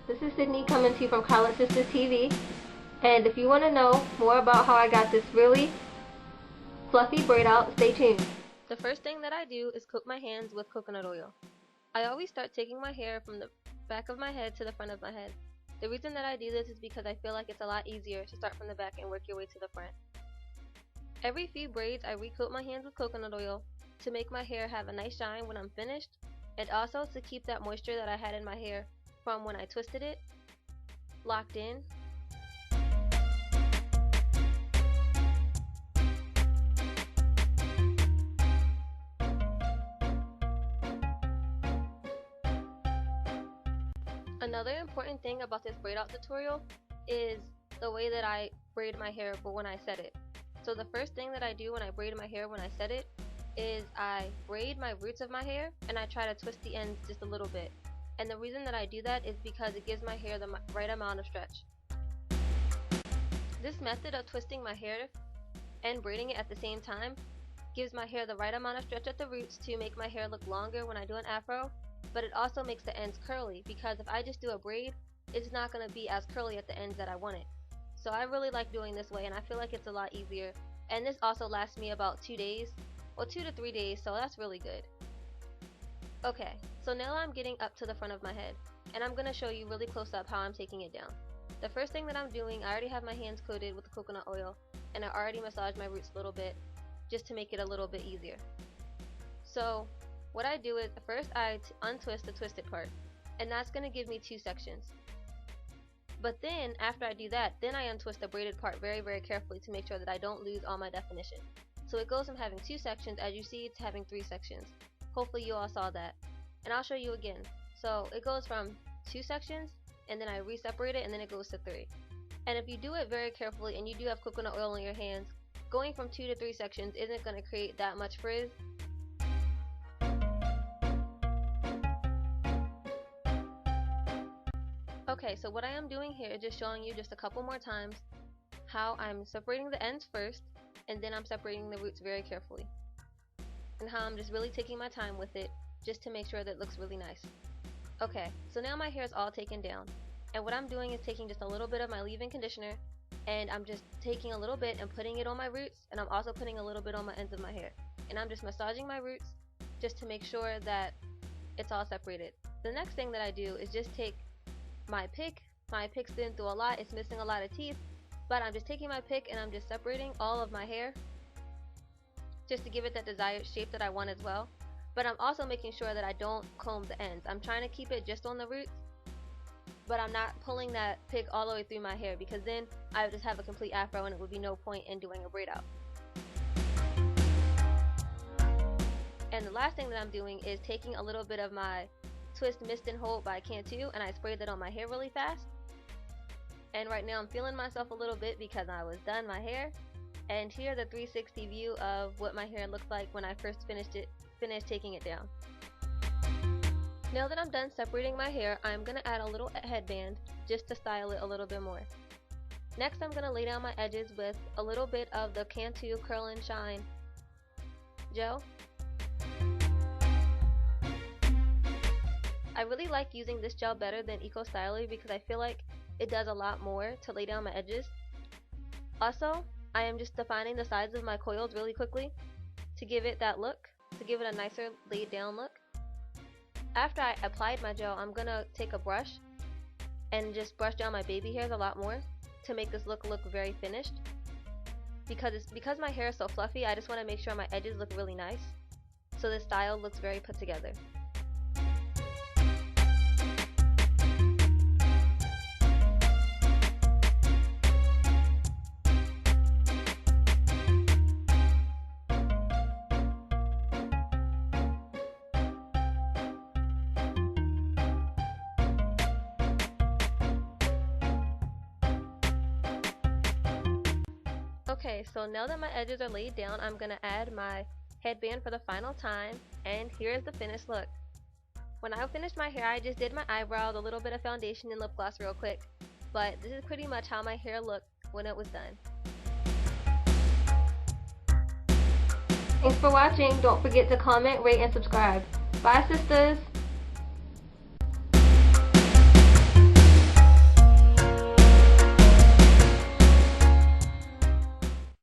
This is Sydney coming to you from College Sisters TV, and if you want to know more about how I got this really fluffy braid out, stay tuned. The first thing that I do is coat my hands with coconut oil. I always start taking my hair from the back of my head to the front of my head. The reason that I do this is because I feel like it's a lot easier to start from the back and work your way to the front. Every few braids I recoat my hands with coconut oil to make my hair have a nice shine when I'm finished, and also to keep that moisture that I had in my hair from when I twisted it locked in. Another important thing about this braid out tutorial is the way that I braid my hair but when I set it. So the first thing that I do when I braid my hair when I set it is I braid my roots of my hair and I try to twist the ends just a little bit. And the reason that I do that is because it gives my hair the right amount of stretch. This method of twisting my hair and braiding it at the same time gives my hair the right amount of stretch at the roots to make my hair look longer when I do an afro, but it also makes the ends curly, because if I just do a braid, it's not going to be as curly at the ends that I want it. So I really like doing this way, and I feel like it's a lot easier. And this also lasts me about 2 days, or 2 to 3 days, so that's really good. Okay, so now I'm getting up to the front of my head, and I'm going to show you really close up how I'm taking it down. The first thing that I'm doing, I already have my hands coated with the coconut oil, and I already massaged my roots a little bit, just to make it a little bit easier. So what I do is, first I untwist the twisted part, and that's going to give me 2 sections. But then, after I do that, then I untwist the braided part very, very carefully to make sure that I don't lose all my definition. So it goes from having 2 sections, as you see, to having 3 sections. Hopefully you all saw that. And I'll show you again. So it goes from 2 sections, and then I re-separate it, and then it goes to 3. And if you do it very carefully, and you do have coconut oil in your hands, going from 2 to 3 sections isn't going to create that much frizz. Okay, so what I am doing here is just showing you just a couple more times how I'm separating the ends first, and then I'm separating the roots very carefully. And how I'm just really taking my time with it, just to make sure that it looks really nice. Okay, so now my hair is all taken down, and what I'm doing is taking just a little bit of my leave-in conditioner, and I'm just taking a little bit and putting it on my roots, and I'm also putting a little bit on my ends of my hair. And I'm just massaging my roots just to make sure that it's all separated. The next thing that I do is just take my pick. My pick's been through a lot, it's missing a lot of teeth, but I'm just taking my pick and I'm just separating all of my hair just to give it that desired shape that I want as well. But I'm also making sure that I don't comb the ends. I'm trying to keep it just on the roots, but I'm not pulling that pick all the way through my hair, because then I would just have a complete afro and it would be no point in doing a braid out. And the last thing that I'm doing is taking a little bit of my Twist Mist and Hold by Cantu, and I sprayed that on my hair really fast. And right now I'm feeling myself a little bit because I was done my hair. And here's a 360 view of what my hair looked like when I first finished taking it down. Now that I'm done separating my hair, I'm going to add a little headband just to style it a little bit more. Next, I'm going to lay down my edges with a little bit of the Cantu Curl and Shine gel. I really like using this gel better than Eco Styler because I feel like it does a lot more to lay down my edges. Also, I am just defining the sides of my coils really quickly to give it that look, to give it a nicer laid down look. After I applied my gel, I'm going to take a brush and just brush down my baby hairs a lot more to make this look very finished. Because my hair is so fluffy, I just want to make sure my edges look really nice, so the style looks very put together. Okay, so now that my edges are laid down, I'm going to add my headband for the final time, and here's the finished look. When I finished my hair, I just did my eyebrows, a little bit of foundation and lip gloss real quick, but this is pretty much how my hair looked when it was done. Thanks for watching. Don't forget to comment, rate, and subscribe. Bye, sisters!